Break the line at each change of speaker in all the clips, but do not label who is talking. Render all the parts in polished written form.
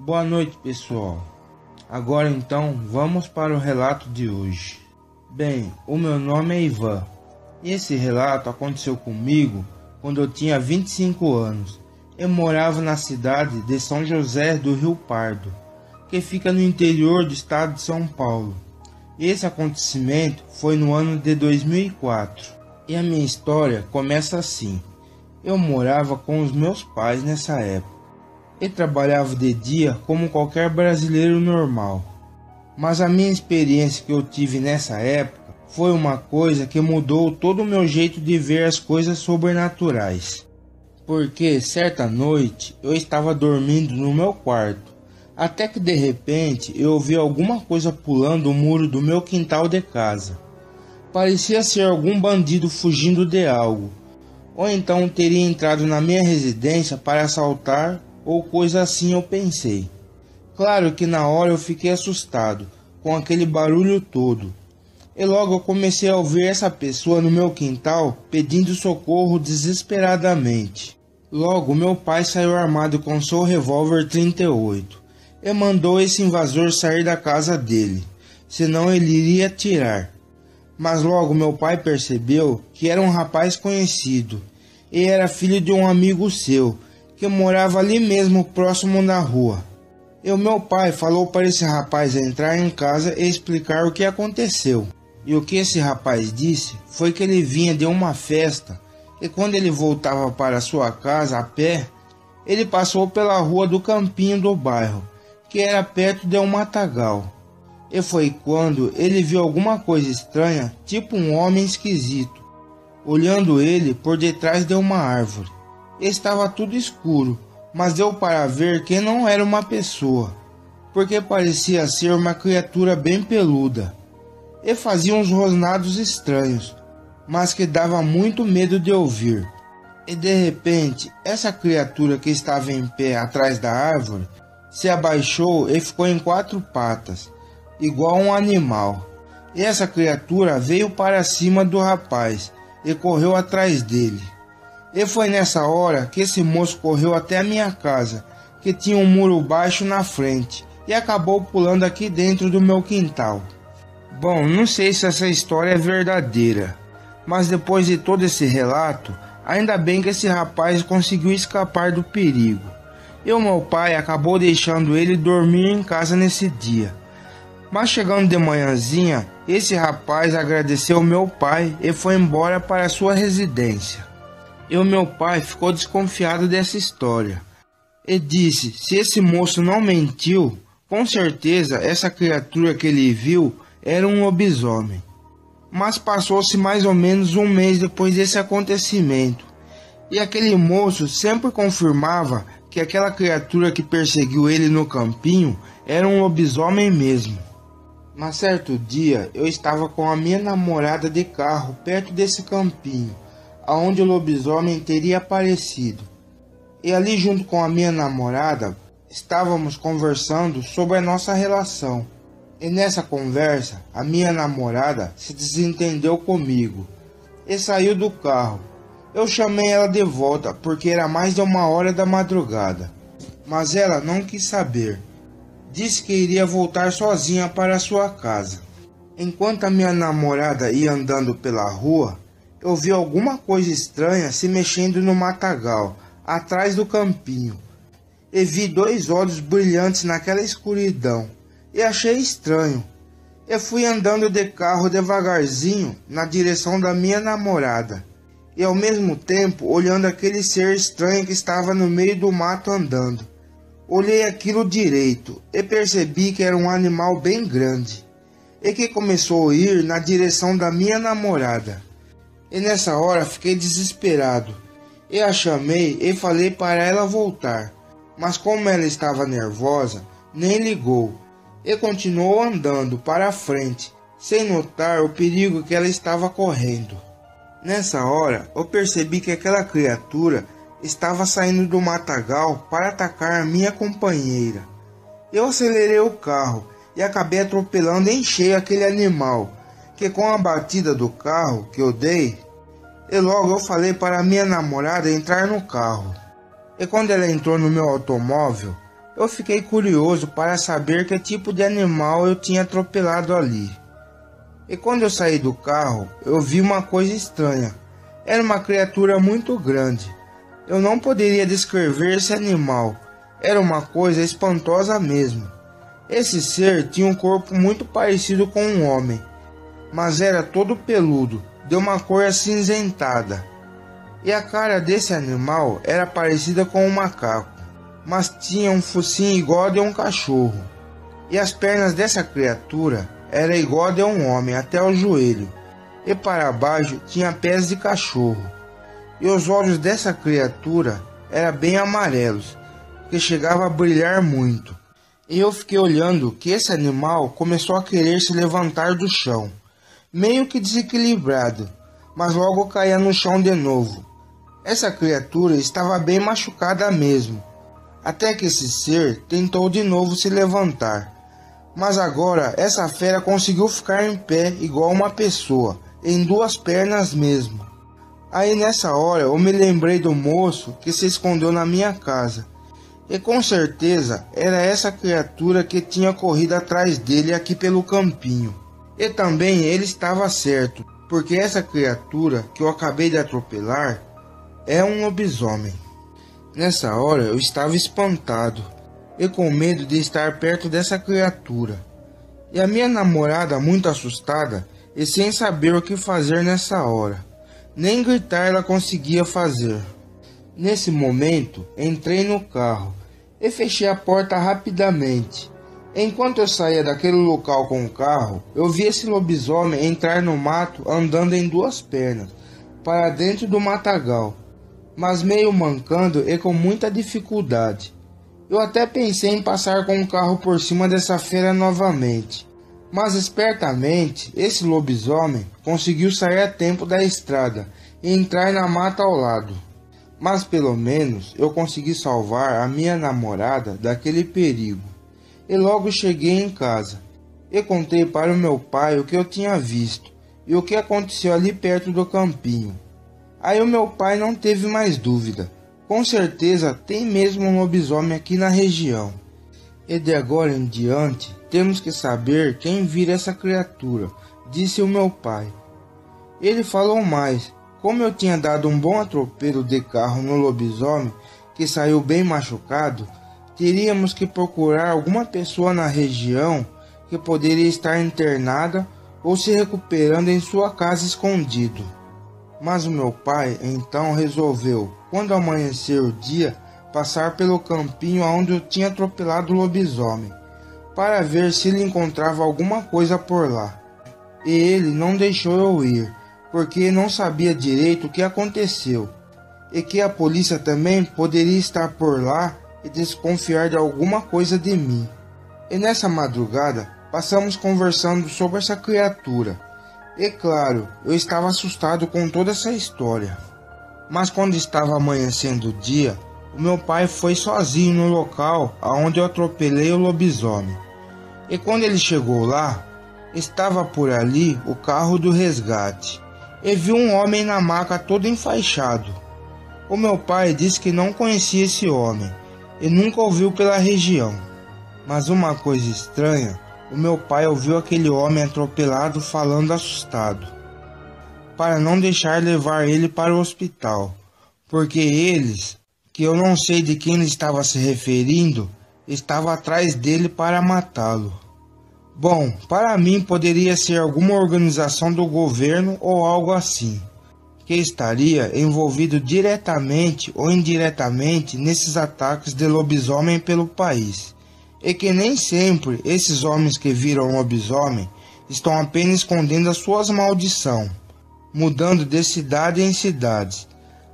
Boa noite, pessoal. Agora então, vamos para o relato de hoje. Bem, o meu nome é Ivan. E esse relato aconteceu comigo quando eu tinha 25 anos. Eu morava na cidade de São José do Rio Pardo, que fica no interior do estado de São Paulo. Esse acontecimento foi no ano de 2004. E a minha história começa assim. Eu morava com os meus pais nessa época. E trabalhava de dia como qualquer brasileiro normal. Mas a minha experiência que eu tive nessa época foi uma coisa que mudou todo o meu jeito de ver as coisas sobrenaturais. Porque certa noite eu estava dormindo no meu quarto, até que de repente eu ouvi alguma coisa pulando o muro do meu quintal de casa. Parecia ser algum bandido fugindo de algo, ou então teria entrado na minha residência para assaltar ou coisa assim, eu pensei. Claro que na hora eu fiquei assustado com aquele barulho todo. E logo eu comecei a ouvir essa pessoa no meu quintal pedindo socorro desesperadamente. Logo meu pai saiu armado com seu revólver 38 e mandou esse invasor sair da casa dele, senão ele iria atirar. Mas logo meu pai percebeu que era um rapaz conhecido e era filho de um amigo seu, que morava ali mesmo próximo da rua. E o meu pai falou para esse rapaz entrar em casa e explicar o que aconteceu. E o que esse rapaz disse foi que ele vinha de uma festa e quando ele voltava para sua casa a pé, ele passou pela rua do campinho do bairro, que era perto de um matagal. E foi quando ele viu alguma coisa estranha, tipo um homem esquisito, olhando ele por detrás de uma árvore. Estava tudo escuro, mas deu para ver que não era uma pessoa, porque parecia ser uma criatura bem peluda, e fazia uns rosnados estranhos, mas que dava muito medo de ouvir. E de repente, essa criatura que estava em pé atrás da árvore, se abaixou e ficou em 4 patas, igual um animal. E essa criatura veio para cima do rapaz e correu atrás dele. E foi nessa hora que esse moço correu até a minha casa, que tinha um muro baixo na frente, e acabou pulando aqui dentro do meu quintal. Bom, não sei se essa história é verdadeira, mas depois de todo esse relato, ainda bem que esse rapaz conseguiu escapar do perigo. E o meu pai acabou deixando ele dormir em casa nesse dia. Mas chegando de manhãzinha, esse rapaz agradeceu ao meu pai e foi embora para sua residência. E o meu pai ficou desconfiado dessa história. E disse, se esse moço não mentiu, com certeza essa criatura que ele viu era um lobisomem. Mas passou-se mais ou menos um mês depois desse acontecimento. E aquele moço sempre confirmava que aquela criatura que perseguiu ele no campinho era um lobisomem mesmo. Mas certo dia eu estava com a minha namorada de carro perto desse campinho, aonde o lobisomem teria aparecido. E ali junto com a minha namorada, estávamos conversando sobre a nossa relação. E nessa conversa, a minha namorada se desentendeu comigo e saiu do carro. Eu chamei ela de volta porque era mais de 1h da madrugada. Mas ela não quis saber. Disse que iria voltar sozinha para sua casa. Enquanto a minha namorada ia andando pela rua, eu vi alguma coisa estranha se mexendo no matagal, atrás do campinho. E vi 2 olhos brilhantes naquela escuridão. E achei estranho. Eu fui andando de carro devagarzinho na direção da minha namorada. E ao mesmo tempo olhando aquele ser estranho que estava no meio do mato andando. Olhei aquilo direito e percebi que era um animal bem grande. E que começou a ir na direção da minha namorada. E nessa hora fiquei desesperado. E a chamei e falei para ela voltar. Mas como ela estava nervosa, nem ligou. E continuou andando para a frente, sem notar o perigo que ela estava correndo. Nessa hora, eu percebi que aquela criatura estava saindo do matagal para atacar a minha companheira. Eu acelerei o carro e acabei atropelando em cheio aquele animal, que com a batida do carro que eu dei, e logo eu falei para a minha namorada entrar no carro. E quando ela entrou no meu automóvel, Eu fiquei curioso para saber que tipo de animal eu tinha atropelado ali. E quando eu saí do carro, eu vi uma coisa estranha. Era uma criatura muito grande. Eu não poderia descrever esse animal. Era uma coisa espantosa mesmo. Esse ser tinha um corpo muito parecido com um homem, mas era todo peludo, de uma cor acinzentada. E a cara desse animal era parecida com um macaco, mas tinha um focinho igual a de um cachorro. E as pernas dessa criatura eram igual a de um homem até o joelho, e para baixo tinha pés de cachorro. E os olhos dessa criatura eram bem amarelos, que chegava a brilhar muito. E eu fiquei olhando que esse animal começou a querer se levantar do chão, meio que desequilibrado, mas logo caía no chão de novo. Essa criatura estava bem machucada mesmo, até que esse ser tentou de novo se levantar. Mas agora essa fera conseguiu ficar em pé igual uma pessoa, em duas pernas mesmo. Aí nessa hora eu me lembrei do moço que se escondeu na minha casa. E com certeza era essa criatura que tinha corrido atrás dele aqui pelo campinho. E também ele estava certo, porque essa criatura que eu acabei de atropelar é um lobisomem. Nessa hora eu estava espantado e com medo de estar perto dessa criatura. E a minha namorada, muito assustada e sem saber o que fazer nessa hora. Nem gritar ela conseguia fazer. Nesse momento, entrei no carro e fechei a porta rapidamente. Enquanto eu saía daquele local com o carro, eu vi esse lobisomem entrar no mato andando em duas pernas, para dentro do matagal, mas meio mancando e com muita dificuldade. Eu até pensei em passar com o carro por cima dessa fera novamente, mas espertamente esse lobisomem conseguiu sair a tempo da estrada e entrar na mata ao lado. Mas pelo menos eu consegui salvar a minha namorada daquele perigo. E logo cheguei em casa e contei para o meu pai o que eu tinha visto e o que aconteceu ali perto do campinho. Aí o meu pai não teve mais dúvida. Com certeza tem mesmo um lobisomem aqui na região. E de agora em diante temos que saber quem vira essa criatura, disse o meu pai. Ele falou mais. Como eu tinha dado um bom atropelo de carro no lobisomem, que saiu bem machucado, teríamos que procurar alguma pessoa na região que poderia estar internada ou se recuperando em sua casa escondido. Mas o meu pai então resolveu, quando amanhecer o dia, passar pelo campinho onde eu tinha atropelado o lobisomem, para ver se ele encontrava alguma coisa por lá. E ele não deixou eu ir, porque não sabia direito o que aconteceu, e que a polícia também poderia estar por lá e desconfiar de alguma coisa de mim. E nessa madrugada, passamos conversando sobre essa criatura. E claro, eu estava assustado com toda essa história. Mas quando estava amanhecendo o dia, o meu pai foi sozinho no local onde eu atropelei o lobisomem. E quando ele chegou lá, estava por ali o carro do resgate. E viu um homem na maca todo enfaixado. O meu pai disse que não conhecia esse homem e nunca ouviu pela região. Mas uma coisa estranha, o meu pai ouviu aquele homem atropelado falando assustado, para não deixar levar ele para o hospital, porque eles, que eu não sei de quem ele estava se referindo, estavam atrás dele para matá-lo. Bom, para mim poderia ser alguma organização do governo ou algo assim, que estaria envolvido diretamente ou indiretamente nesses ataques de lobisomem pelo país, e que nem sempre esses homens que viram lobisomem estão apenas escondendo as suas maldições, mudando de cidade em cidades,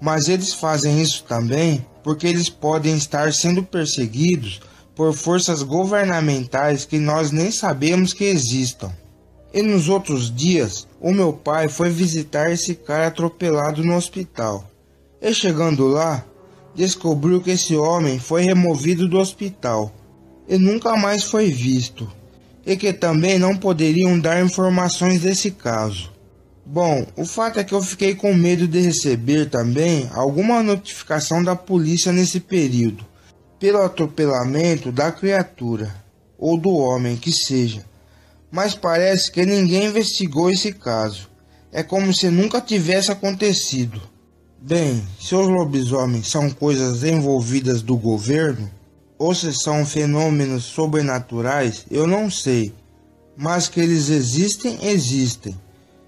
mas eles fazem isso também porque eles podem estar sendo perseguidos por forças governamentais que nós nem sabemos que existam. E nos outros dias, o meu pai foi visitar esse cara atropelado no hospital. E chegando lá, descobriu que esse homem foi removido do hospital e nunca mais foi visto. E que também não poderiam dar informações desse caso. Bom, o fato é que eu fiquei com medo de receber também alguma notificação da polícia nesse período, pelo atropelamento da criatura, ou do homem que seja. Mas parece que ninguém investigou esse caso. É como se nunca tivesse acontecido. Bem, se os lobisomens são coisas envolvidas do governo, ou se são fenômenos sobrenaturais, eu não sei. Mas que eles existem, existem.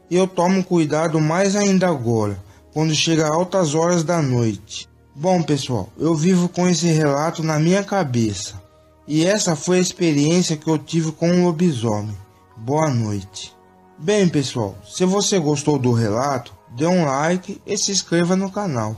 E eu tomo cuidado mais ainda agora, quando chega altas horas da noite. Bom, pessoal, eu vivo com esse relato na minha cabeça. E essa foi a experiência que eu tive com um lobisomem. Boa noite. Bem, pessoal, se você gostou do relato, dê um like e se inscreva no canal.